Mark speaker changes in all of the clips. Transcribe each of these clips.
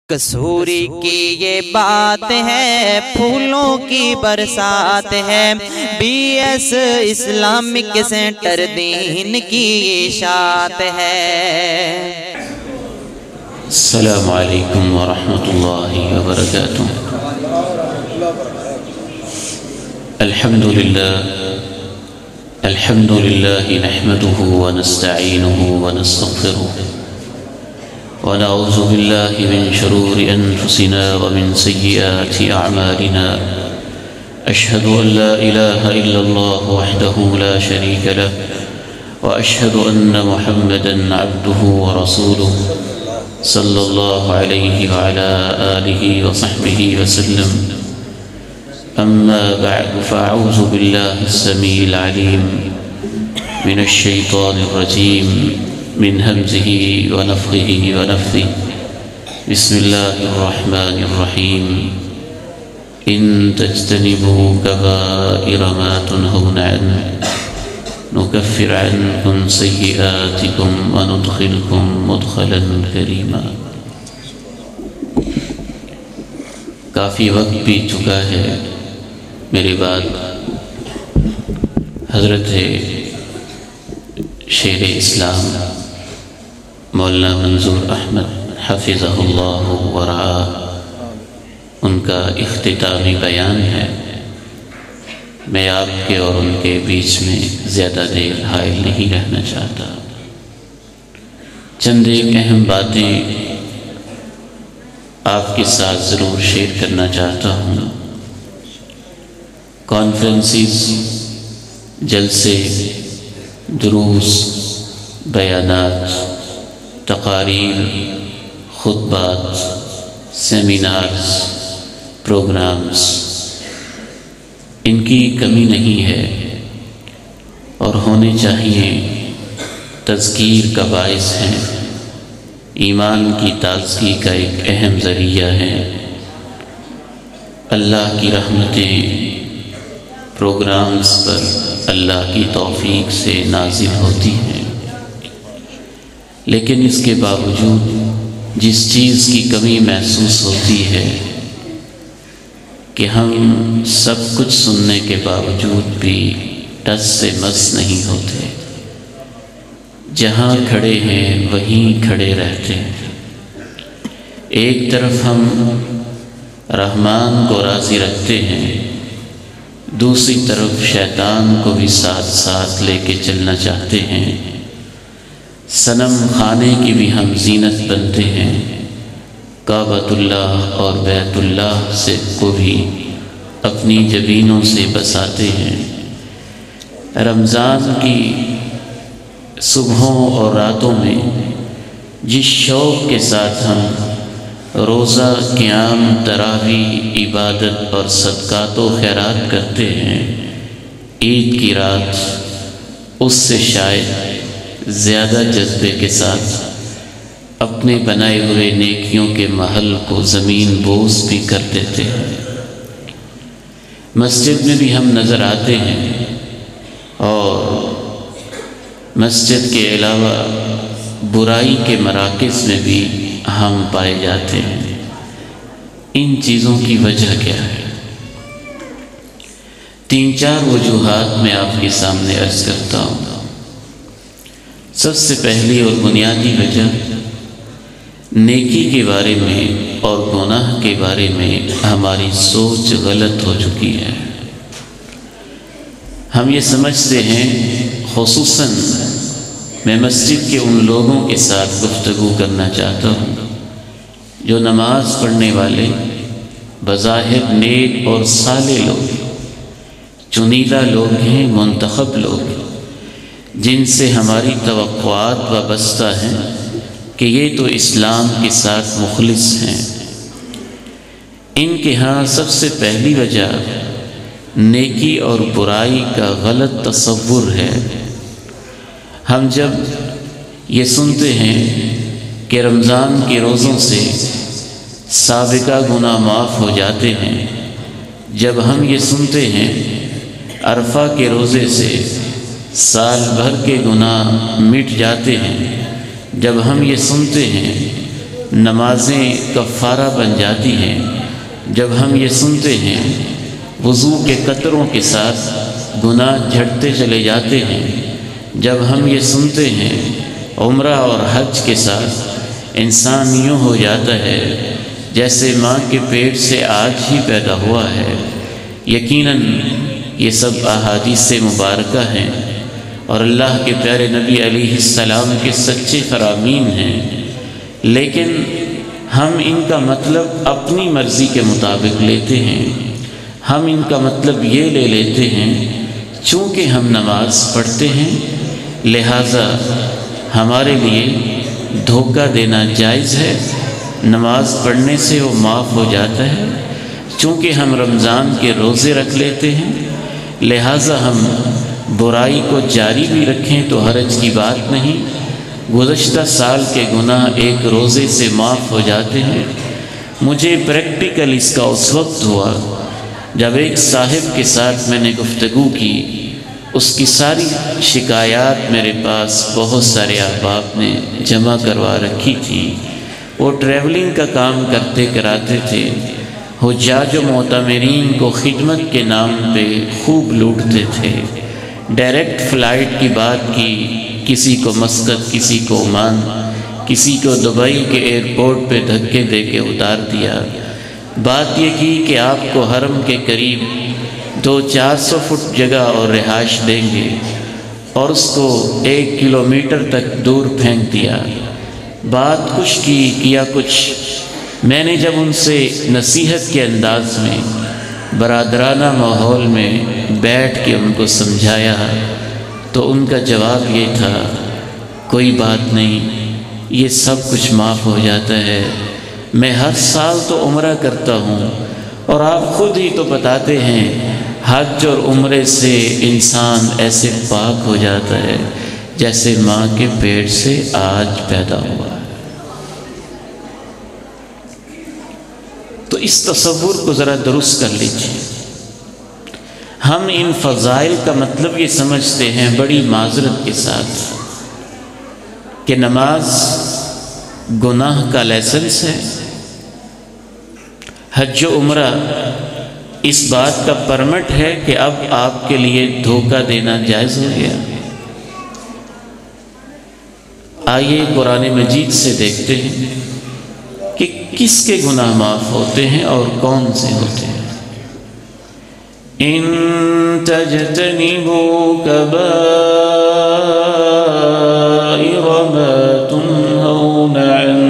Speaker 1: کسوری کی یہ بات ہے، پھولوں کی برسات ہے، بی ایس اسلامک سینٹر دین کی اشاعت ہے۔
Speaker 2: السلام علیکم ورحمۃ اللہ وبرکاتہ۔ الحمد للہ نحمده ونستعینه ونستغفره ونعوذ باللہ من شرور انفسنا ومن سیئات اعمالنا، اشہد ان لا الہ الا اللہ وحدہ لا شریک له، واشہد ان محمدا عبدہ ورسولہ صلی اللہ علیہ وعلى آلہ وصحبہ وسلم۔ اما بعد فاعوذ باللہ السمیع العلیم من الشیطان الرجیم من همزه ونفخه ونفثه، بسم اللہ الرحمن الرحیم۔ ان تجتنبوا كبائر ما تنهون عنه نكفر عنكم سيئاتكم وندخلكم مدخلا كريما۔ کافی وقت بیت چکا ہے، میرے بعد حضرت شیر اسلام مولانا منظور احمد حفظہ اللہ ورعاہ، ان کا اختتامی بیان ہے۔ میں آپ کے اور ان کے بیچ میں زیادہ دیر حائل نہیں رہنا چاہتا۔ چند ایک اہم باتیں آپ کے ساتھ ضرور شیئر کرنا چاہتا ہوں۔ کانفرنسز، جلسے، دروس، بیانات، تقاریر، خطبات، سیمینارز، پروگرامز، ان کی کمی نہیں ہے اور ہونے چاہیے۔ تذکیر کا باعث ہیں، ایمان کی تازگی کا ایک اہم ذریعہ ہے۔ اللہ کی رحمتیں پروگرامز پر اللہ کی توفیق سے نازل ہوتی ہیں، لیکن اس کے باوجود جس چیز کی کمی محسوس ہوتی ہے کہ ہم سب کچھ سننے کے باوجود بھی ٹس سے مس نہیں ہوتے، جہاں کھڑے ہیں وہیں کھڑے رہتے ہیں۔ ایک طرف ہم رحمان کو راضی رکھتے ہیں، دوسری طرف شیطان کو بھی ساتھ ساتھ لے کے چلنا چاہتے ہیں۔ صنم خانے کی بھی ہم زینت بنتے ہیں، کعبۃ اللہ اور بیت اللہ سے کو بھی اپنی جبینوں سے بساتے ہیں۔ رمضان کی صبحوں اور راتوں میں جس شوق کے ساتھ ہم روزہ، قیام، تراویح، عبادت اور صدقات و خیرات کرتے ہیں، عید کی رات اس سے شاید زیادہ جذبے کے ساتھ اپنے بنائے ہوئے نیکیوں کے محل کو زمین بوس بھی کر دیتے ہیں۔ مسجد میں بھی ہم نظر آتے ہیں اور مسجد کے علاوہ برائی کے مراکز میں بھی ہم پائے جاتے ہیں۔ ان چیزوں کی وجہ کیا ہے؟ 3-4 وجوہات میں آپ کے سامنے عرض کرتا ہوں۔ سب سے پہلی اور بنیادی وجہ نیکی کے بارے میں اور گناہ کے بارے میں ہماری سوچ غلط ہو چکی ہے۔ ہم یہ سمجھتے ہیں، خصوصاً میں مسجد کے ان لوگوں کے ساتھ گفتگو کرنا چاہتا ہوں جو نماز پڑھنے والے، بظاہر نیک اور صالح لوگ، چنیدہ لوگ ہیں، منتخب لوگ، جن سے ہماری توقعات وابستہ ہیں کہ یہ تو اسلام کے ساتھ مخلص ہیں۔ ان کے ہاں سب سے پہلی وجہ نیکی اور برائی کا غلط تصور ہے۔ ہم جب یہ سنتے ہیں کہ رمضان کے روزوں سے سابقہ گناہ معاف ہو جاتے ہیں، جب ہم یہ سنتے ہیں عرفہ کے روزے سے سال بھر کے گناہ مٹ جاتے ہیں، جب ہم یہ سنتے ہیں نمازیں کفارہ بن جاتی ہیں جب ہم یہ سنتے ہیں وضو کے قطروں کے ساتھ گناہ جھڑتے چلے جاتے ہیں، جب ہم یہ سنتے ہیں عمرہ اور حج کے ساتھ انسان یوں ہو جاتا ہے جیسے ماں کے پیٹ سے آج ہی پیدا ہوا ہے۔ یقیناً یہ سب احادیث مبارکہ ہیں اور اللہ کے پیارے نبی علیہ السلام کے سچے فرامین ہیں، لیکن ہم ان کا مطلب اپنی مرضی کے مطابق لیتے ہیں۔ ہم ان کا مطلب یہ لے لیتے ہیں چونکہ ہم نماز پڑھتے ہیں لہٰذا ہمارے لیے دھوکہ دینا جائز ہے، نماز پڑھنے سے وہ معاف ہو جاتا ہے۔ چونکہ ہم رمضان کے روزے رکھ لیتے ہیں لہٰذا ہم برائی کو جاری بھی رکھیں تو حرج کی بات نہیں، گزشتہ سال کے گناہ ایک روزے سے معاف ہو جاتے ہیں۔ مجھے پریکٹیکل اس کا اس وقت ہوا جب ایک صاحب کے ساتھ میں نے گفتگو کی، اس کی ساری شکایات میرے پاس بہت سارے احباب نے جمع کروا رکھی تھی۔ وہ ٹریولنگ کا کام کرتے کراتے تھے، حجاج و معتمرین کو خدمت کے نام پہ خوب لوٹتے تھے۔ ڈائریکٹ فلائٹ کی بات کی، کسی کو مسقط، کسی کو عمان، کسی کو دبئی کے ایئرپورٹ پہ دھکے دے کے اتار دیا۔ بات یہ کی کہ آپ کو حرم کے قریب 200-400 فٹ جگہ اور رہائش دیں گے، اور اس کو 1 کلومیٹر تک دور پھینک دیا۔ بات کچھ کی، کیا کچھ۔ میں نے جب ان سے نصیحت کے انداز میں برادرانہ ماحول میں بیٹھ کے ان کو سمجھایا تو ان کا جواب یہ تھا، کوئی بات نہیں، یہ سب کچھ معاف ہو جاتا ہے، میں ہر سال تو عمرہ کرتا ہوں، اور آپ خود ہی تو بتاتے ہیں حج اور عمرے سے انسان ایسے پاک ہو جاتا ہے جیسے ماں کے پیٹ سے آج پیدا ہوا۔ تو اس تصور کو ذرا درست کر لیجیے۔ ہم ان فضائل کا مطلب یہ سمجھتے ہیں بڑی معذرت کے ساتھ کہ نماز گناہ کا لائسنس ہے، حج و عمرہ اس بات کا پرمٹ ہے کہ اب آپ کے لیے دھوکہ دینا جائز ہو گیا۔ آئیے قرآن مجید سے دیکھتے ہیں کہ کس کے گناہ معاف ہوتے ہیں اور کون سے ہوتے ہیں۔ ان تجتنبوا کبائر ما تنہون عنہ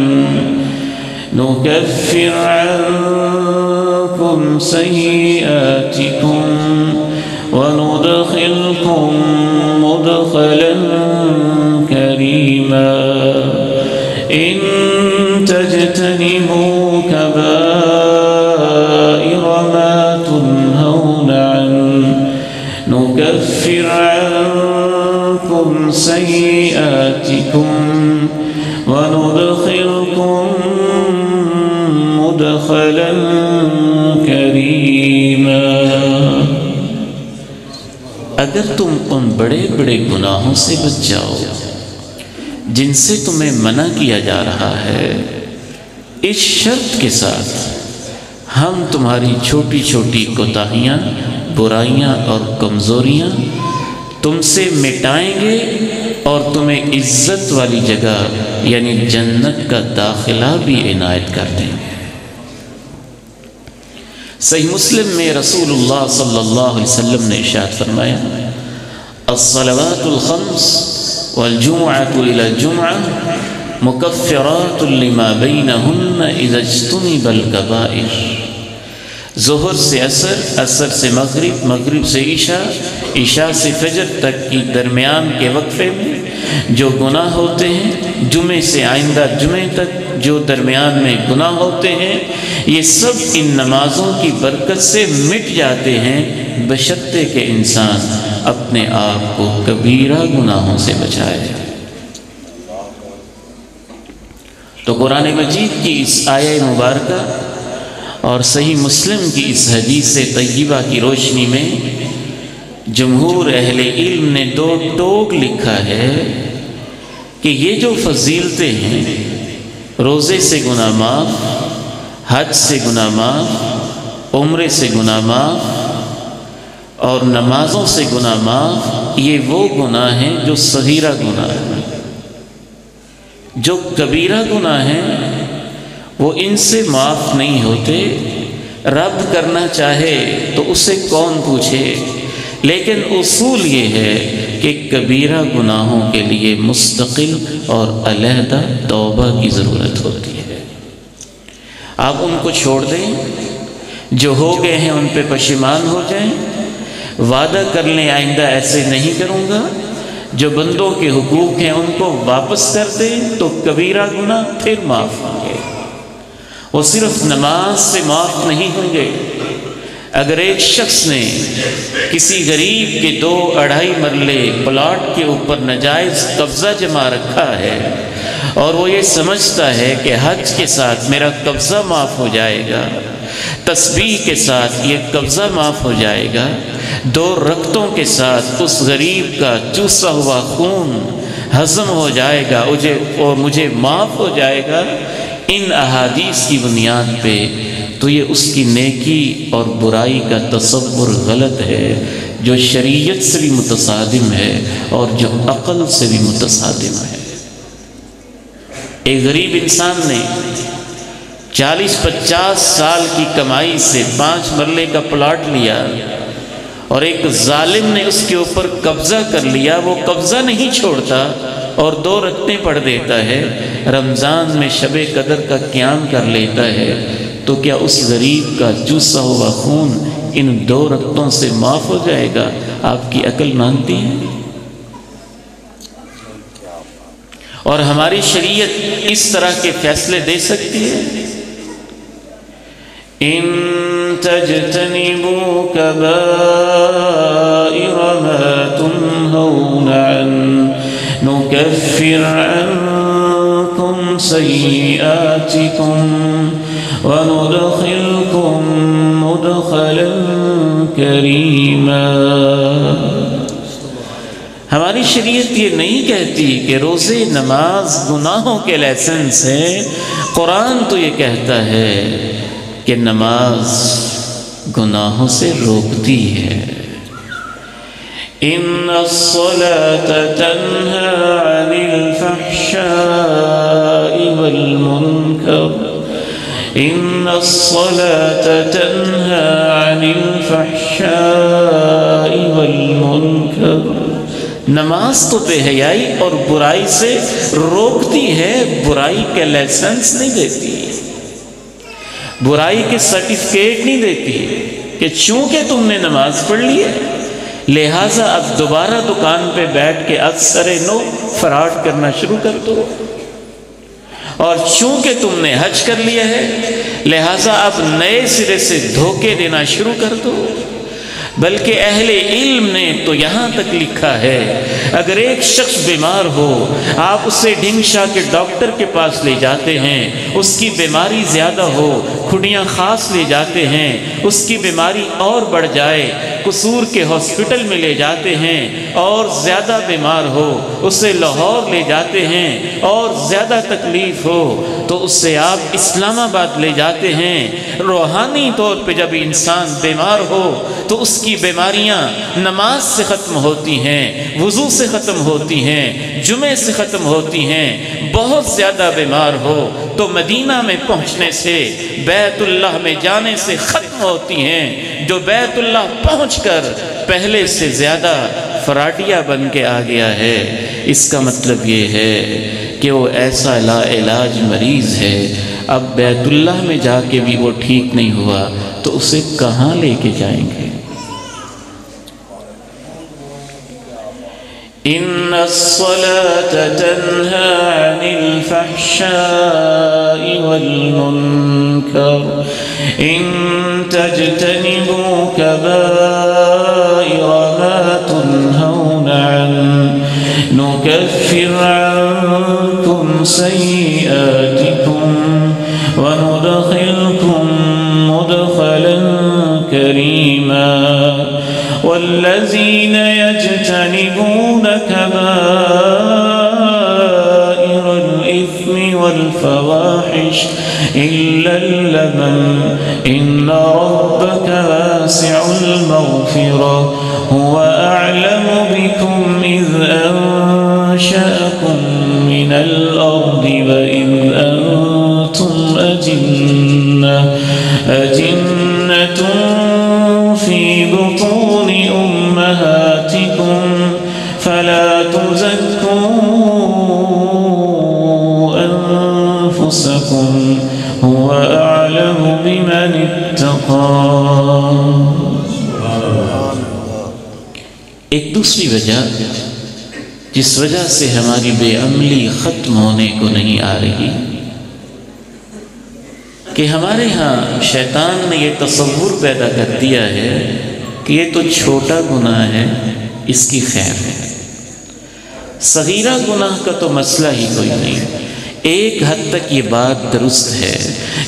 Speaker 2: نکفر عنکم سیئاتکم وندخلکم مدخلا کریما۔ ان تجتنبوا كبائر ما تنهون عنه نكفر عنكم سيئاتكم وندخلكم مدخلا كريما۔ اگر تم ان بڑے بڑے گناہوں سے بچ جاؤ جن سے تمہیں منع کیا جا رہا ہے، اس شرط کے ساتھ ہم تمہاری چھوٹی چھوٹی کوتاہیاں، برائیاں اور کمزوریاں تم سے مٹائیں گے اور تمہیں عزت والی جگہ یعنی جنت کا داخلہ بھی عنایت کر دیں گے۔ صحیح مسلم میں رسول اللہ صلی اللہ علیہ وسلم نے ارشاد فرمایا، الصلوات الخمس والجمعة إلى الجمعة مكفرات لما بينهن إذا اجتنب الكبائر۔ ظہر سے عصر، عصر سے مغرب، مغرب سے عشاء، عشاء سے فجر تک کی درمیان کے وقفے میں جو گناہ ہوتے ہیں، جمعے سے آئندہ جمعے تک جو درمیان میں گناہ ہوتے ہیں، یہ سب ان نمازوں کی برکت سے مٹ جاتے ہیں بشرطے کہ انسان اپنے آپ کو کبیرہ گناہوں سے بچائے۔ تو قرآن مجید کی اس آیہ مبارکہ اور صحیح مسلم کی اس حدیث طیبہ کی روشنی میں جمہور اہل علم نے 2 ٹوک لکھا ہے کہ یہ جو فضیلتیں ہیں روزے سے گناہ معاف، حج سے گناہ معاف، عمرے سے گناہ معاف اور نمازوں سے گناہ معاف، یہ وہ گناہ ہیں جو صغیرہ گناہ ہیں۔ جو کبیرہ گناہ ہیں وہ ان سے معاف نہیں ہوتے۔ رب کرنا چاہے تو اسے کون پوچھے، لیکن اصول یہ ہے کہ کبیرہ گناہوں کے لیے مستقل اور علیحدہ توبہ کی ضرورت ہوتی ہے۔ آپ ان کو چھوڑ دیں، جو ہو گئے ہیں ان پہ پشیمان ہو جائیں، وعدہ کر لیں آئندہ ایسے نہیں کروں گا، جو بندوں کے حقوق ہیں ان کو واپس کر دیں تو کبیرہ گناہ پھر معاف ہوں گے۔ وہ صرف نماز سے معاف نہیں ہوں گے۔ اگر ایک شخص نے کسی غریب کے 2-2.5 مرلے پلاٹ کے اوپر ناجائز قبضہ جما رکھا ہے اور وہ یہ سمجھتا ہے کہ حج کے ساتھ میرا قبضہ معاف ہو جائے گا، تسبیح کے ساتھ یہ قبضہ معاف ہو جائے گا، 2 رکعتوں کے ساتھ اس غریب کا چوسا ہوا خون ہضم ہو جائے گا اور مجھے معاف ہو جائے گا، ان احادیث کی بنیاد پہ تو یہ اس کی نیکی اور برائی کا تصور غلط ہے، جو شریعت سے بھی متصادم ہے اور جو عقل سے بھی متصادم ہے۔ ایک غریب انسان نے 40-50 سال کی کمائی سے 5 مرلے کا پلاٹ لیا اور ایک ظالم نے اس کے اوپر قبضہ کر لیا، وہ قبضہ نہیں چھوڑتا اور 2 رکعتیں پڑھ دیتا ہے، رمضان میں شب قدر کا قیام کر لیتا ہے، تو کیا اس غریب کا چوسا ہوا خون ان 2 رکعتوں سے معاف ہو جائے گا؟ آپ کی عقل مانتی ہے؟ اور ہماری شریعت اس طرح کے فیصلے دے سکتی ہے؟ ان تجتنبوا کبائر ما تنهون عنه نكفر عنكم سيئاتكم وندخلكم مدخلا كريما۔ ہماری شریعت یہ نہیں کہتی کہ روزے نماز گناہوں کے لائسنس ہیں، قرآن تو یہ کہتا ہے کہ نماز گناہوں سے روکتی ہے۔ ان الصلاة تنہى عن الفحشاء والمنکر، ان الصلاة تنہى عن الفحشاء والمنکر، نماز تو بے حیائی اور برائی سے روکتی ہے، برائی کے لائسنس نہیں دیتی، برائی کے سرٹیفکیٹ نہیں دیتی کہ چونکہ تم نے نماز پڑھ لی ہے لہٰذا اب دوبارہ دکان پہ بیٹھ کے اکثر نو فراڈ کرنا شروع کر دو، اور چونکہ تم نے حج کر لیا ہے لہٰذا اب نئے سرے سے دھوکے دینا شروع کر دو۔ بلکہ اہل علم نے تو یہاں تک لکھا ہے اگر ایک شخص بیمار ہو آپ اسے ڈھنگشا کے ڈاکٹر کے پاس لے جاتے ہیں، اس کی بیماری زیادہ ہو کھڈیاں خاص لے جاتے ہیں، اس کی بیماری اور بڑھ جائے قصور کے ہاسپٹل میں لے جاتے ہیں، اور زیادہ بیمار ہو اسے لاہور لے جاتے ہیں، اور زیادہ تکلیف ہو تو اسے آپ اسلام آباد لے جاتے ہیں۔ روحانی طور پہ جب انسان بیمار ہو تو اس کی بیماریاں نماز سے ختم ہوتی ہیں، وضو سے ختم ہوتی ہیں، جمعے سے ختم ہوتی ہیں۔ بہت زیادہ بیمار ہو تو مدینہ میں پہنچنے سے، بیت اللہ میں جانے سے ختم ہوتی ہیں۔ جو بیت اللہ پہنچ کر پہلے سے زیادہ فراڈیا بن کے آ گیا ہے، اس کا مطلب یہ ہے کہ وہ ایسا لا علاج مریض ہے، اب بیت اللہ میں جا کے بھی وہ ٹھیک نہیں ہوا تو اسے کہاں لے کے جائیں گے؟ ان الصلاة تنہى عن الفحشاء والمنکر ان تجتنبوا کبائر ما تنہون عنه نکفر عنکم سیئاتکم وندخلکم مدخلا کریما والذین يجتنبون كبائر الإثم والفواحش العيش إلا اللمم إن ربك واسع المغفرة هو أعلم بكم إذ أنشأكم من الأرض وإذ أنتم أجنة في بطون أمهاتكم فلا تزكوا أنفسكم هو أعلم بمن اتقى. ایک دوسری وجہ جس وجہ سے ہماری بے عملی ختم ہونے کو نہیں آ رہی کہ ہمارے ہاں شیطان نے یہ تصور پیدا کر دیا ہے کہ یہ تو چھوٹا گناہ ہے، اس کی خیر ہے. صغیرہ گناہ کا تو مسئلہ ہی کوئی نہیں. ایک حد تک یہ بات درست ہے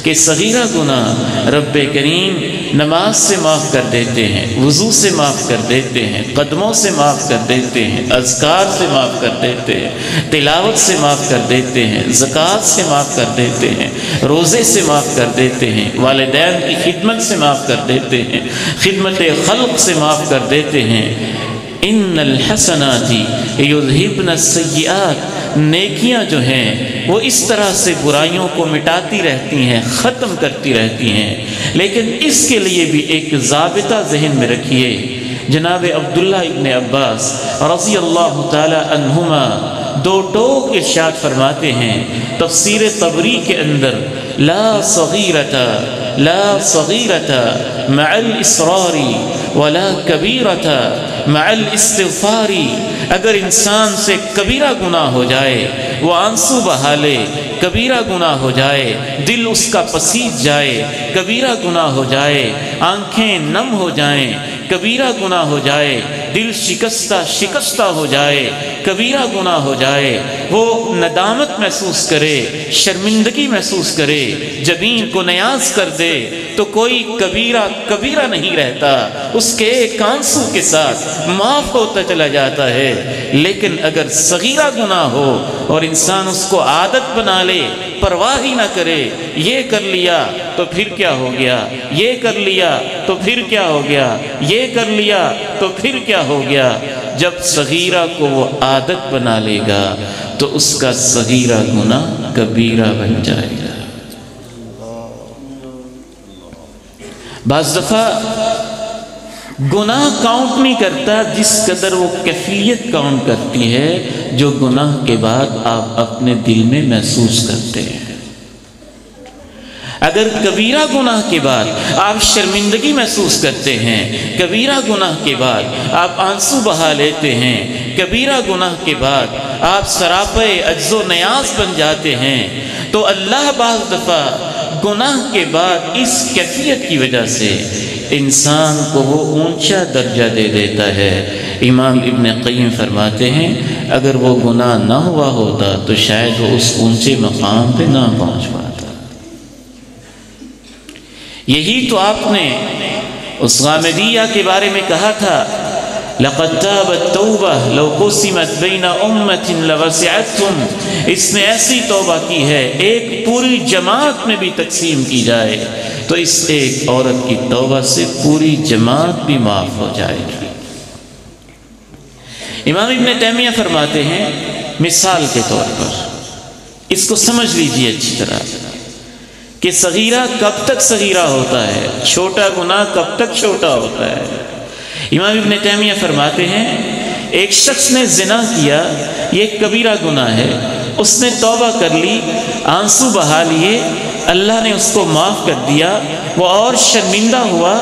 Speaker 2: کہ صغیرہ گناہ رب کریم نماز سے معاف کر دیتے ہیں، وضو سے معاف کر دیتے ہیں، قدموں سے معاف کر دیتے ہیں، اذکار سے معاف کر دیتے ہیں، تلاوت سے معاف کر دیتے ہیں، زکوٰۃ سے معاف کر دیتے ہیں، روزے سے معاف کر دیتے ہیں، والدین کی خدمت سے معاف کر دیتے ہیں، خدمت خلق سے معاف کر دیتے ہیں. ان الحسنات یذہبن السیئات، نیکیاں جو ہیں وہ اس طرح سے برائیوں کو مٹاتی رہتی ہیں، ختم کرتی رہتی ہیں. لیکن اس کے لیے بھی ایک ضابطہ ذہن میں رکھیے. جناب عبداللہ ابن عباس رضی اللہ تعالی عنہما دو ٹوک ارشاد فرماتے ہیں تفسیر طبری کے اندر، لا صغیرۃ مع الاسرار ولا کبیرۃ مع الاستغفار. اگر انسان سے کبیرہ گناہ ہو جائے وہ آنسو بہا لے، کبیرہ گناہ ہو جائے دل اس کا پسیج جائے، کبیرہ گناہ ہو جائے آنکھیں نم ہو جائیں، کبیرہ گناہ ہو جائے دل شکستہ ہو جائے، کبیرہ گناہ ہو جائے وہ ندامت محسوس کرے، شرمندگی محسوس کرے، جبین کو نیاز کر دے، تو کوئی کبیرہ نہیں رہتا، اس کے ایک آنسو کے ساتھ معاف ہوتا چلا جاتا ہے. لیکن اگر صغیرہ گناہ ہو اور انسان اس کو عادت بنا لے، پرواہ ہی نہ کرے، یہ کر لیا تو پھر کیا ہو گیا، یہ کر لیا تو پھر کیا ہو گیا، یہ کر لیا تو پھر کیا ہو گیا. جب صغیرہ کو وہ عادت بنا لے گا تو اس کا صغیرہ گناہ کبیرہ بن جائے گا. بعض دفعہ گناہ کاؤنٹ نہیں کرتا جس قدر وہ کیفیت کاؤنٹ کرتی ہے جو گناہ کے بعد آپ اپنے دل میں محسوس کرتے ہیں. اگر کبیرہ گناہ کے بعد آپ شرمندگی محسوس کرتے ہیں، کبیرہ گناہ کے بعد آپ آنسو بہا لیتے ہیں، کبیرہ گناہ کے بعد آپ سراپے عجز و نیاز بن جاتے ہیں، تو اللہ بعض دفعہ گناہ کے بعد اس کیفیت کی وجہ سے انسان کو وہ اونچا درجہ دے دیتا ہے. امام ابن قیم فرماتے ہیں اگر وہ گناہ نہ ہوا ہوتا تو شاید وہ اس اونچے مقام پہ نہ پہنچ پاتا. یہی تو آپ نے اس غامدیہ کے بارے میں کہا تھا، لقد تابت توبہ لو قسمت بین امت لوسعتهم. اس نے ایسی توبہ کی ہے ایک پوری جماعت میں بھی تقسیم کی جائے تو اس ایک عورت کی توبہ سے پوری جماعت بھی معاف ہو جائے گی. امام ابن تیمیہ فرماتے ہیں مثال کے طور پر اس کو سمجھ لیجیے اچھی طرح کہ صغیرہ کب تک صغیرہ ہوتا ہے، چھوٹا گناہ کب تک چھوٹا ہوتا ہے. امام ابن تیمیہ فرماتے ہیں ایک شخص نے زنا کیا، یہ کبیرہ گناہ ہے، اس نے توبہ کر لی، آنسو بہا لیے، اللہ نے اس کو معاف کر دیا، وہ اور شرمندہ ہوا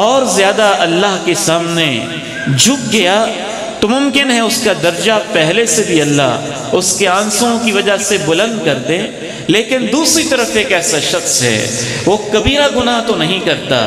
Speaker 2: اور زیادہ اللہ کے سامنے جھک گیا تو ممکن ہے اس کا درجہ پہلے سے بھی اللہ اس کے آنسوؤں کی وجہ سے بلند کر دے. لیکن دوسری طرف ایک ایسا شخص ہے وہ کبیرہ گناہ تو نہیں کرتا،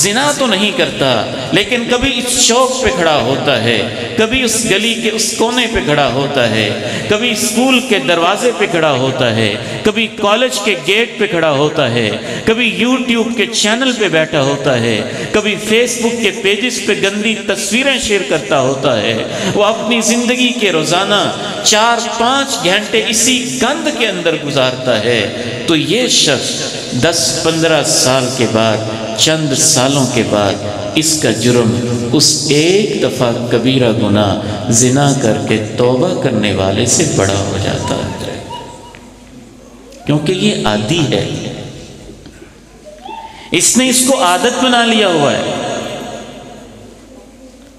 Speaker 2: زنا تو نہیں کرتا، لیکن کبھی اس چوک پہ کھڑا ہوتا ہے، کبھی اس گلی کے اس کونے پہ کھڑا ہوتا ہے، کبھی اسکول کے دروازے پہ کھڑا ہوتا ہے، کبھی کالج کے گیٹ پہ کھڑا ہوتا ہے، کبھی یوٹیوب کے چینل پہ بیٹھا ہوتا ہے، کبھی فیس بک کے پیجز پہ گندی تصویریں شیئر کرتا ہوتا ہے. وہ اپنی زندگی کے روزانہ 4-5 گھنٹے اسی گند کے اندر گزارتا ہے تو یہ شخص 10-15 سال کے بعد، چند سالوں کے بعد اس کا جرم اس ایک دفعہ کبیرہ گناہ زنا کر کے توبہ کرنے والے سے بڑا ہو جاتا ہے، کیونکہ یہ عادی ہے، اس نے اس کو عادت بنا لیا ہوا ہے۔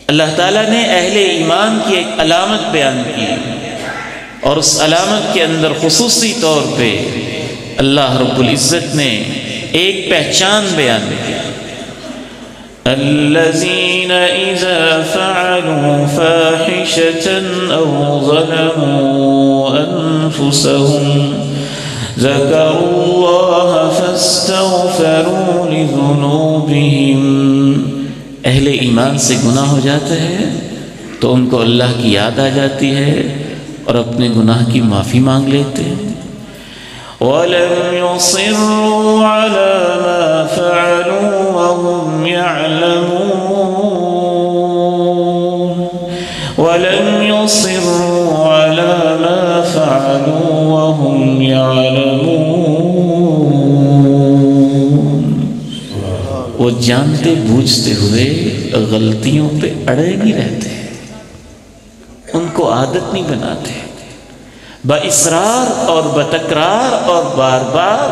Speaker 2: اللہ تعالیٰ نے اہل ایمان کی ایک علامت بیان کی، اور اس علامت کے اندر خصوصی طور پہ اللہ رب العزت نے ایک پہچان بیان کی، الذین اذا فعلوا فاحشة او ظلموا انفسهم ذکروا اللہ فاستغفروا لذنوبهم۔ اہل ایمان سے گناہ ہو جاتا ہے تو ان کو اللہ کی یاد آ جاتی ہے اور اپنے گناہ کی معافی مانگ لیتے ہیں۔ وَلَمْ يُصِرُّوا عَلَى مَا فَعَلُوا وَهُمْ يَعْلَمُونَ وَلَمْ يُصِرُّوا عَلَى مَا فَعَلُوا وَهُمْ يَعْلَمُونَ۔ وہ جانتے بوجھتے ہوئے غلطیوں پہ اڑے نہیں رہتے، ان کو عادت نہیں بناتے، باصرار اور بتکرار اور بار بار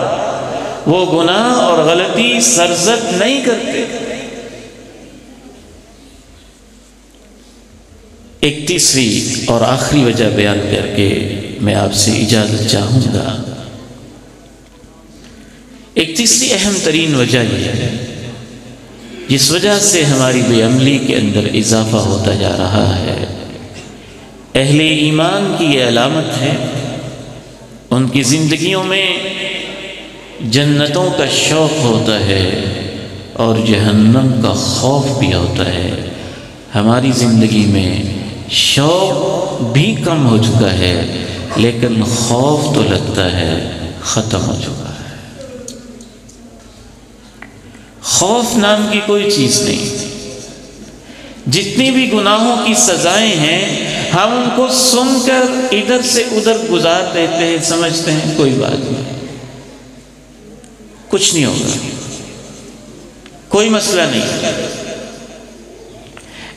Speaker 2: وہ گناہ اور غلطی سرزد نہیں کرتے۔ ایک تیسری اور آخری وجہ بیان کر کے میں آپ سے اجازت چاہوں گا۔ ایک تیسری اہم ترین وجہ یہ ہے جس وجہ سے ہماری بے عملی کے اندر اضافہ ہوتا جا رہا ہے، اہل ایمان کی یہ علامت ہے، ان کی زندگیوں میں جنتوں کا شوق ہوتا ہے اور جہنم کا خوف بھی ہوتا ہے۔ ہماری زندگی میں شوق بھی کم ہو چکا ہے لیکن خوف تو لگتا ہے ختم ہو چکا ہے۔ خوف نام کی کوئی چیز نہیں، جتنی بھی گناہوں کی سزائیں ہیں ہم ان کو سن کر ادھر سے ادھر گزار دیتے ہیں، سمجھتے ہیں کوئی بات نہیں، کچھ نہیں ہوگا، کوئی مسئلہ نہیں۔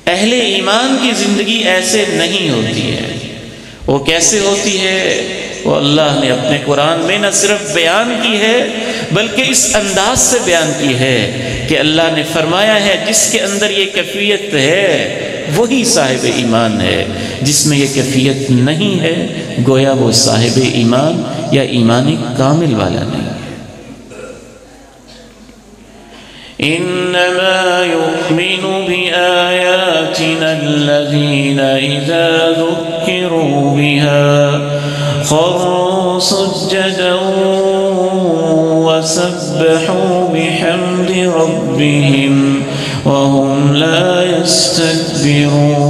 Speaker 2: اہل ایمان کی زندگی ایسے نہیں ہوتی ہے۔ وہ کیسے ہوتی ہے؟ وہ اللہ نے اپنے قرآن میں نہ صرف بیان کی ہے بلکہ اس انداز سے بیان کی ہے کہ اللہ نے فرمایا ہے جس کے اندر یہ کیفیت ہے وہی صاحب ایمان ہے، جس میں یہ کیفیت نہیں ہے گویا وہ صاحب ایمان یا ایمان کامل والا نہیں ہے۔ انما يؤمن بآياتنا الذين اذا ذكروا بها خروا سجدا وسبحوا بحمد ربهم وهم لا يستكبرون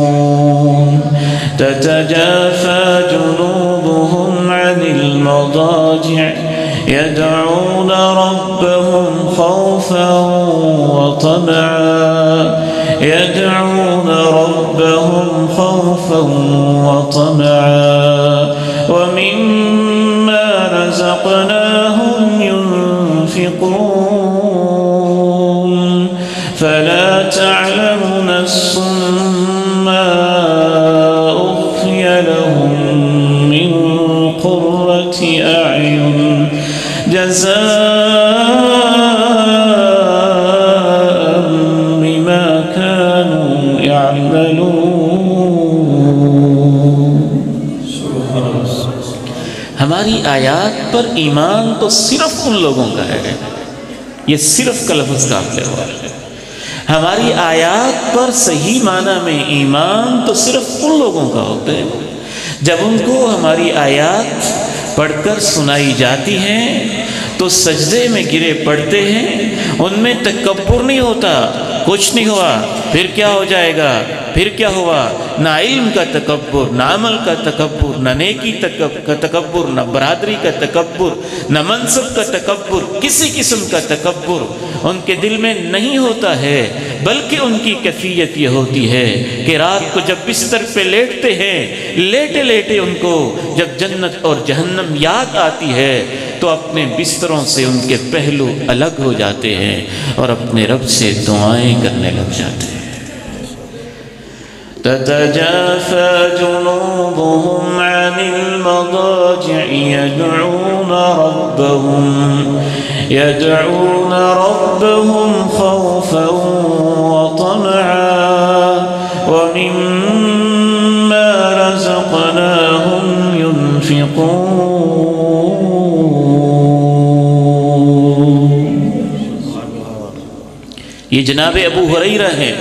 Speaker 2: تتجافى جنوبهم عن المضاجع يدعون ربهم خوفا وطمعا ومما رزقناهم ينفقون فلا تعلم نفس ما أخفي لهم من قرة أعين جزاء بما كانوا يعملون۔ ہماری آیات پر ایمان تو صرف ان لوگوں کا ہے، یہ صرف کا لفظ قابل ہوا ہے۔ ہماری آیات پر صحیح معنی میں ایمان تو صرف ان لوگوں کا ہوتا ہے جب ان کو ہماری آیات پڑھ کر سنائی جاتی ہیں تو سجدے میں گرے پڑتے ہیں، ان میں تکبر نہیں ہوتا، کچھ نہیں ہوا پھر کیا ہو جائے گا، پھر کیا ہوا، نہ علم کا تکبر، نہ عمل کا تکبر، نہ نیکی کا تکبر، نہ برادری کا تکبر، نہ منصب کا تکبر، کسی قسم کا تکبر ان کے دل میں نہیں ہوتا ہے، بلکہ ان کی کیفیت یہ ہوتی ہے کہ رات کو جب بستر پہ لیٹتے ہیں، لیٹے لیٹے ان کو جب جنت اور جہنم یاد آتی ہے تو اپنے بستروں سے ان کے پہلو الگ ہو جاتے ہیں اور اپنے رب سے دعائیں کرنے لگ جاتے ہیں۔ تتجافى جنوبهم عن المضاجع يدعون ربهم خوفا وطمعا ومما رزقناهم ينفقون۔ یہ جناب ابو ہریرہ ہیں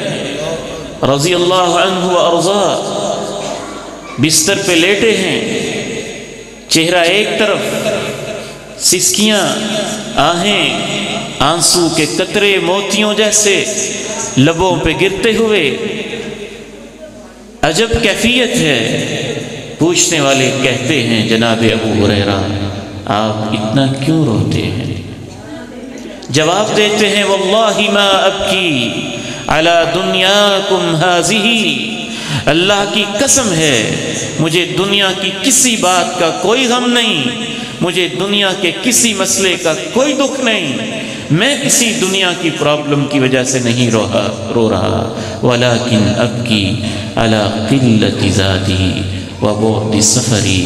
Speaker 2: رضی اللہ عنہ وارضاہ، بستر پہ لیٹے ہیں، چہرہ ایک طرف، سسکیاں، آہیں، آنسو کے قطرے موتیوں جیسے لبوں پہ گرتے ہوئے، عجب کیفیت ہے۔ پوچھنے والے کہتے ہیں جناب ابو ہریرہ آپ اتنا کیوں روتے ہیں؟ جواب دیتے ہیں واللہ ما ابکی علی دنیاکم ہذہ، اللہ کی قسم ہے مجھے دنیا کی کسی بات کا کوئی غم نہیں، مجھے دنیا کے کسی مسئلے کا کوئی دکھ نہیں، میں کسی دنیا کی پرابلم کی وجہ سے نہیں رو رہا، ولیکن ابکی علی قلت زادی وبعد سفری،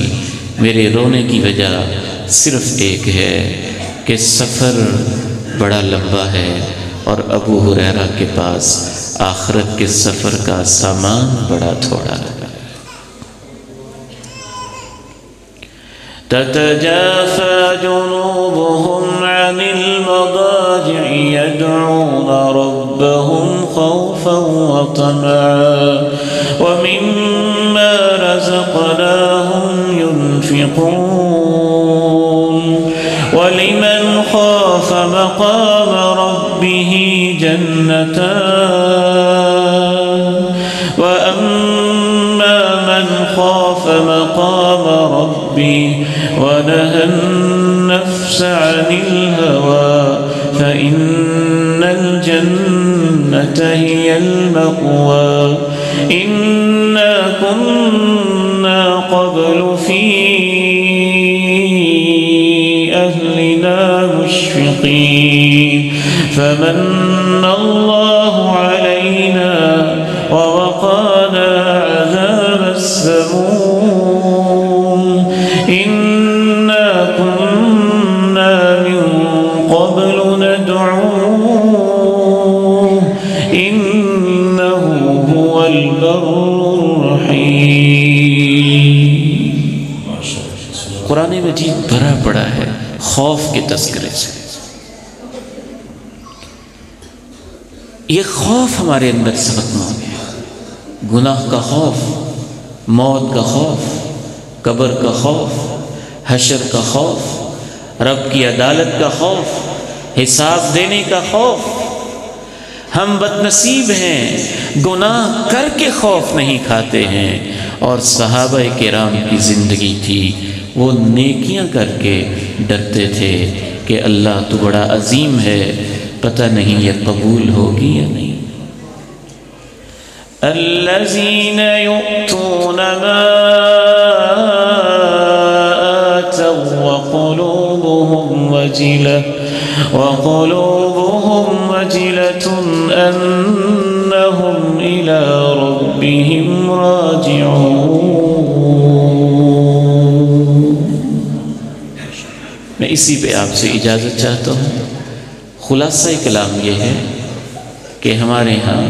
Speaker 2: میرے رونے کی وجہ صرف ایک ہے کہ سفر بڑا لمبا ہے اور ابو ہریرہ کے پاس آخرت کے سفر کا سامان بڑا تھوڑا ہے۔ تتجافى جنوبهم عن المضاجع يدعون ربهم خوفا وطمعا ومما رزقناهم ينفقون ولمن خاف مقام ربه جنتان وأما من خاف مقام ربه ونهى النفس عن الهوى فإن الجنة هي المأوى إنا كنا قبل في أهلنا مشفقين فمن الله علينا ووقانا عذاب السموم إنا كنا من قبل ندعوه إنه هو البر الرحيم۔ قرآن مجید بھرا پڑا ہے خوف کے تذکرے سے۔ یہ خوف ہمارے اندر سے ختم ہو گیا، گناہ کا خوف، موت کا خوف، قبر کا خوف، حشر کا خوف، رب کی عدالت کا خوف، حساب دینے کا خوف۔ ہم بدنصیب ہیں، گناہ کر کے خوف نہیں کھاتے ہیں، اور صحابہ کرام کی زندگی تھی وہ نیکیاں کر کے ڈرتے تھے کہ اللہ تو بڑا عظیم ہے، پتہ نہیں یہ قبول ہوگی یا نہیں۔ الذین یؤتون ما آتوا وقلوبهم وجلة أنهم إلى ربهم راجعون۔ میں اسی پہ آپ سے اجازت چاہتا ہوں۔ خلاصہ کلام یہ ہے کہ ہمارے ہاں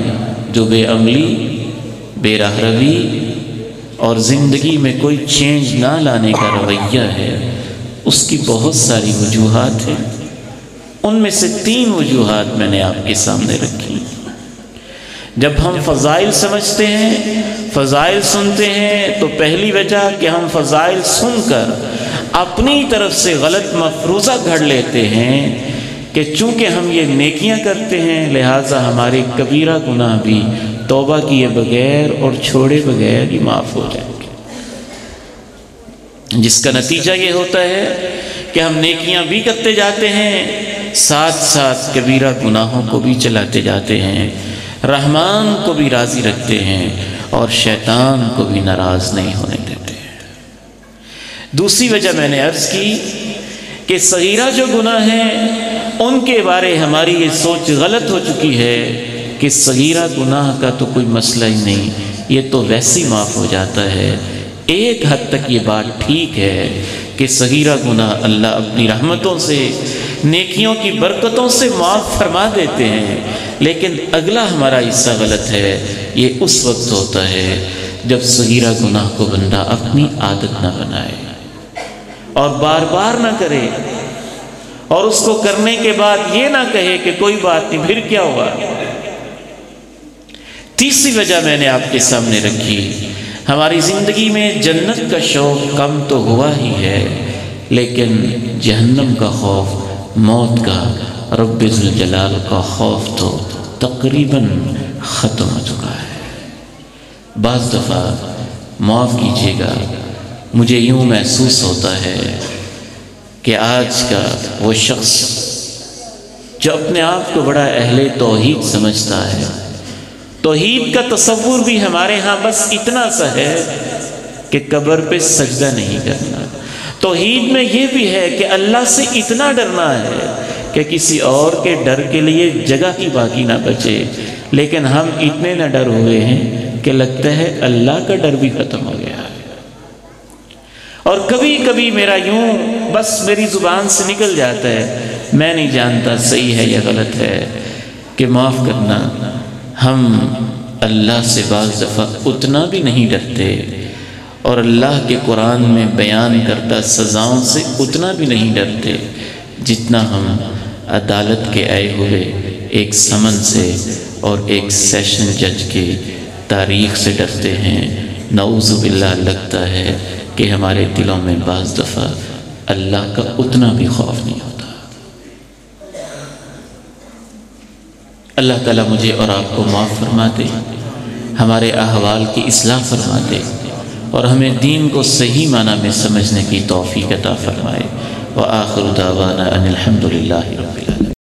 Speaker 2: جو بے عملی، بے راہ روی اور زندگی میں کوئی چینج نہ لانے کا رویہ ہے، اس کی بہت ساری وجوہات ہیں۔ ان میں سے 3 وجوہات میں نے آپ کے سامنے رکھی۔ جب ہم فضائل سمجھتے ہیں، فضائل سنتے ہیں، تو پہلی وجہ کہ ہم فضائل سن کر اپنی طرف سے غلط مفروضہ گھڑ لیتے ہیں کہ چونکہ ہم یہ نیکیاں کرتے ہیں لہٰذا ہمارے کبیرہ گناہ بھی توبہ کیے بغیر اور چھوڑے بغیر ہی معاف ہو جائیں گے، جس کا نتیجہ یہ ہوتا ہے کہ ہم نیکیاں بھی کرتے جاتے ہیں، ساتھ ساتھ کبیرہ گناہوں کو بھی چلاتے جاتے ہیں۔ رحمان کو بھی راضی رکھتے ہیں اور شیطان کو بھی ناراض نہیں ہونے دیتے ہیں۔ دوسری وجہ میں نے عرض کی کہ صغیرہ جو گناہ ہیں ان کے بارے ہماری یہ سوچ غلط ہو چکی ہے کہ صغیرہ گناہ کا تو کوئی مسئلہ ہی نہیں، یہ تو ویسے ہی معاف ہو جاتا ہے۔ ایک حد تک یہ بات ٹھیک ہے کہ صغیرہ گناہ اللہ اپنی رحمتوں سے، نیکیوں کی برکتوں سے معاف فرما دیتے ہیں، لیکن اگلا ہمارا حصہ غلط ہے۔ یہ اس وقت ہوتا ہے جب صغیرہ گناہ کو بندہ اپنی عادت نہ بنائے اور بار بار نہ کرے، اور اس کو کرنے کے بعد یہ نہ کہے کہ کوئی بات نہیں، پھر کیا ہوا۔ تیسری وجہ میں نے آپ کے سامنے رکھی، ہماری زندگی میں جنت کا شوق کم تو ہوا ہی ہے، لیکن جہنم کا خوف، موت کا، رب ذوالجلال کا خوف تو تقریباً ختم ہو چکا ہے۔ بعض دفعہ معاف کیجیے گا، مجھے یوں محسوس ہوتا ہے کہ آج کا وہ شخص جو اپنے آپ کو بڑا اہل توحید سمجھتا ہے، توحید کا تصور بھی ہمارے ہاں بس اتنا سا ہے کہ قبر پہ سجدہ نہیں کرنا، توحید میں یہ بھی ہے کہ اللہ سے اتنا ڈرنا ہے کہ کسی اور کے ڈر کے لیے جگہ ہی باقی نہ بچے، لیکن ہم اتنے نہ ڈر ہوئے ہیں کہ لگتا ہے اللہ کا ڈر بھی ختم ہو گیا ہے۔ اور کبھی کبھی میرا یوں بس میری زبان سے نکل جاتا ہے، میں نہیں جانتا صحیح ہے یا غلط ہے، کہ معاف کرنا، ہم اللہ سے بعض دفعہ اتنا بھی نہیں ڈرتے، اور اللہ کے قرآن میں بیان کردہ سزاؤں سے اتنا بھی نہیں ڈرتے جتنا ہم عدالت کے آئے ہوئے ایک سمن سے اور ایک سیشن جج کے تاریخ سے ڈرتے ہیں۔ نعوذ باللہ، لگتا ہے کہ ہمارے دلوں میں بعض دفعہ اللہ کا اتنا بھی خوف نہیں ہوتا۔ اللہ تعالیٰ مجھے اور آپ کو معاف فرما دے، ہمارے احوال کی اصلاح فرما دے، اور ہمیں دین کو صحیح معنی میں سمجھنے کی توفیق عطا فرمائے۔ وآخر دعوانا ان الحمد للہ رب العالمین۔